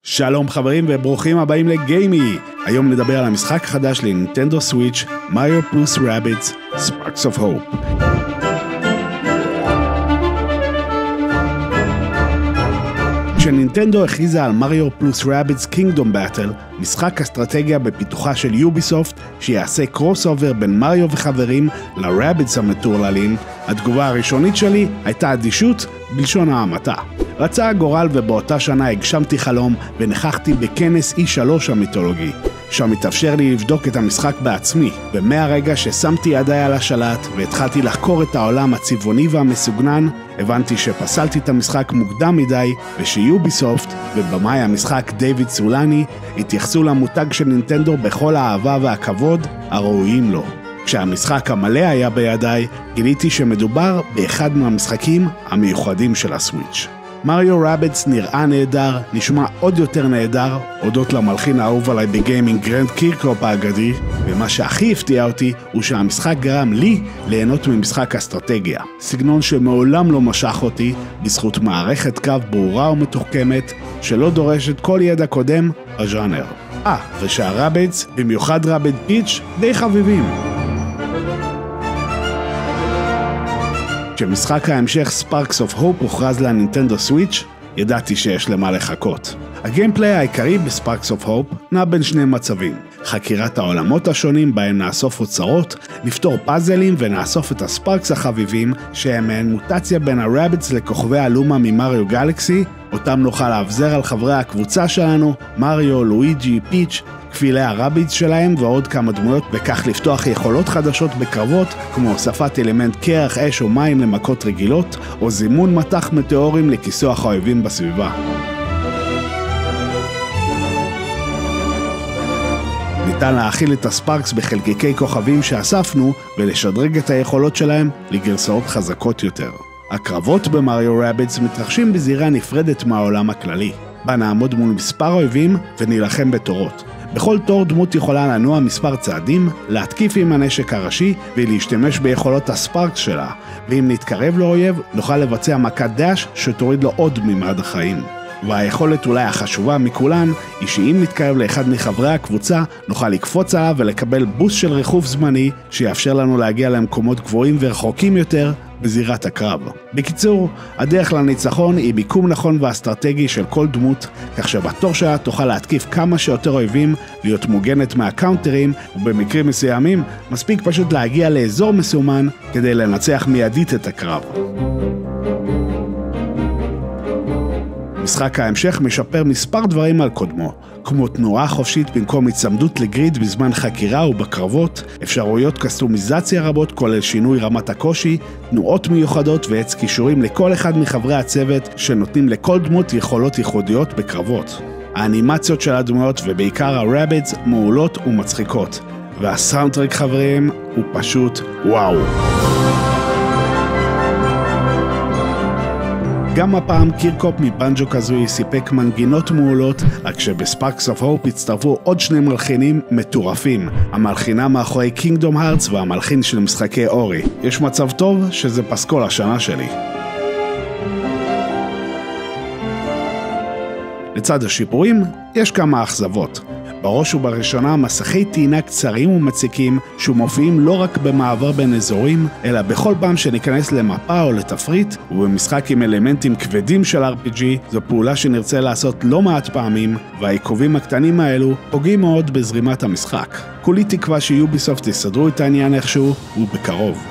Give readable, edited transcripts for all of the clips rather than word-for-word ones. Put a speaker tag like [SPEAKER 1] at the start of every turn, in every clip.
[SPEAKER 1] שלום חברים וברוכים הבאים לגיימי. היום נדבר על המשחק החדש לנינטנדו סוויץ', מריו פלוס רביטס, Sparks of Hope. כשנינטנדו הכריזה על מריו פלוס רביטס קינגדום באטל, משחק אסטרטגיה בפיתוחה של יוביסופט שיעשה קרוס אובר בין מריו וחברים לרביטס המטורללים, התגובה הראשונית שלי הייתה אדישות בלשון המעטה. רצה הגורל ובאותה שנה הגשמתי חלום ונכחתי בכנס E3 המיתולוגי, שם התאפשר לי לבדוק את המשחק בעצמי, ומהרגע ששמתי ידיי על השלט והתחלתי לחקור את העולם הצבעוני והמסוגנן, הבנתי שפסלתי את המשחק מוקדם מדי, ושיוביסופט ובמאי המשחק דיוויד סולני התייחסו למותג של נינטנדו בכל האהבה והכבוד הראויים לו. כשהמשחק המלא היה בידיי, גיליתי שמדובר באחד מהמשחקים המיוחדים של הסוויץ'. מריו רביטס נראה נהדר, נשמע עוד יותר נהדר, הודות למלחין האהוב עליי בגיימינג גרנד קירקופ האגדי, ומה שהכי הפתיע אותי הוא שהמשחק גרם לי ליהנות ממשחק אסטרטגיה. סגנון שמעולם לא משך אותי, בזכות מערכת קרב ברורה ומתוחכמת, שלא דורשת כל ידע קודם בז'אנר. ושהרביטס, במיוחד רביט פיץ', די חביבים. כשמשחק ההמשך Sparks of Hope הוכרז לנינטנדו סוויץ', ידעתי שיש למה לחכות. הגיימפליי העיקרי ב-Sparks of Hope נע בין שני מצבים. חקירת העולמות השונים בהם נאסוף אוצרות, לפתור פאזלים ונאסוף את הספארקס החביבים שהם מעין מוטציה בין הרביטס לכוכבי הלומה ממריו גלקסי, אותם נוכל להבזר על חברי הקבוצה שלנו, מריו, לואיג'י, פיץ', כפילי הרביטס שלהם ועוד כמה דמויות, וכך לפתוח יכולות חדשות בקרבות כמו הוספת אלמנט קרח, אש או מים למכות רגילות, או זימון מטח מטאורים לכיסוח האויבים בסביבה. ניתן להכיל את הספארקס בחלקיקי כוכבים שאספנו ולשדרג את היכולות שלהם לגרסאות חזקות יותר. הקרבות במריו רביטס מתרחשים בזירה נפרדת מהעולם הכללי, בה נעמוד מול מספר אויבים ונילחם בתורות. בכל תור דמות יכולה לנוע מספר צעדים, להתקיף עם הנשק הראשי ולהשתמש ביכולות הספארקס שלה, ואם נתקרב לאויב נוכל לבצע מכת דש שתוריד לו עוד ממד החיים. והיכולת אולי החשובה מכולן היא שאם נתקרב לאחד מחברי הקבוצה נוכל לקפוץ עליו ולקבל בוסט של ריחוף זמני שיאפשר לנו להגיע למקומות גבוהים ורחוקים יותר בזירת הקרב. בקיצור, הדרך לניצחון היא מיקום נכון ואסטרטגי של כל דמות, כך שבתור שלה תוכל להתקיף כמה שיותר אויבים, להיות מוגנת מהקאונטרים, ובמקרים מסוימים מספיק פשוט להגיע לאזור מסומן כדי לנצח מיידית את הקרב. משחק ההמשך משפר מספר דברים על קודמו, כמו תנועה חופשית במקום הצמדות לגריד בזמן חקירה ובקרבות, אפשרויות קסטומיזציה רבות כולל שינוי רמת הקושי, תנועות מיוחדות ועץ קישורים לכל אחד מחברי הצוות שנותנים לכל דמות יכולות ייחודיות בקרבות. האנימציות של הדמויות ובעיקר הרביטס מעולות ומצחיקות, והסאונדטרק חברים הוא פשוט וואו. גם הפעם קירקופ מבנג'ו קזוי סיפק מנגינות מעולות, רק שבספארקס אוף הופ הצטרפו עוד שני מלחינים מטורפים, המלחינה מאחורי קינגדום הארטס והמלחין של משחקי אורי. יש מצב טוב שזה פסקול השנה שלי. לצד השיפורים יש כמה אכזבות. בראש ובראשונה מסכי טעינה קצרים ומציקים שמופיעים לא רק במעבר בין אזורים, אלא בכל פעם שניכנס למפה או לתפריט, ובמשחק עם אלמנטים כבדים של RPG, זו פעולה שנרצה לעשות לא מעט פעמים, והעיכובים הקטנים האלו פוגעים מאוד בזרימת המשחק. כולי תקווה שיוביסופט יסדרו את העניין איכשהו, ובקרוב.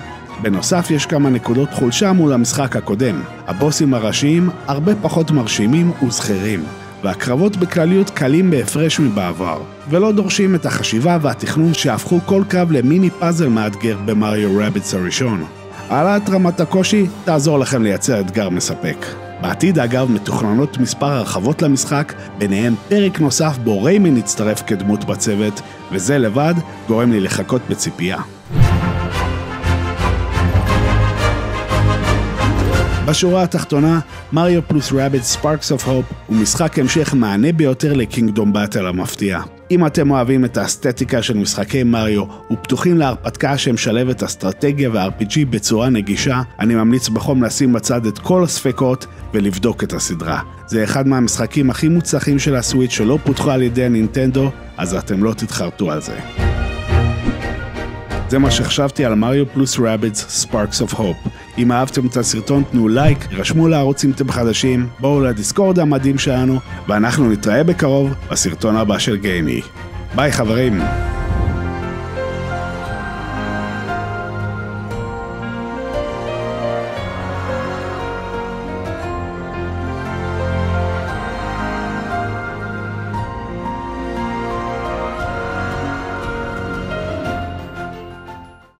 [SPEAKER 1] בנוסף יש כמה נקודות חולשה מול המשחק הקודם. הבוסים הראשיים הרבה פחות מרשימים וזכירים. והקרבות בכלליות קלים בהפרש מבעבר, ולא דורשים את החשיבה והתכנון שהפכו כל קרב למיני פאזל מאתגר במריו רביטס הראשון. העלאת רמת הקושי תעזור לכם לייצר אתגר מספק. בעתיד אגב מתוכננות מספר הרחבות למשחק, ביניהם פרק נוסף בו ריימן יצטרף כדמות בצוות, וזה לבד גורם לי לחכות בציפייה. בשורה התחתונה, מריו פלוס רביטס Sparks of Hope הוא משחק המשך מענה ביותר לקינגדום באטל המפתיע. אם אתם אוהבים את האסתטיקה של משחקי מריו ופתוחים להרפתקה שמשלבת אסטרטגיה ו-RPG בצורה נגישה, אני ממליץ בחום לשים בצד את כל הספקות ולבדוק את הסדרה. זה אחד מהמשחקים הכי מוצלחים של הסוויץ' שלא פותחו על ידי נינטנדו, אז אתם לא תתחרטו על זה. זה מה שחשבתי על מריו פלוס רבידס Sparks of Hope. אם אהבתם את הסרטון תנו לייק, רשמו לערוץ אם אתם חדשים, בואו לדיסקורד המדהים שלנו, ואנחנו נתראה בקרוב בסרטון הבא של גיימי. ביי חברים!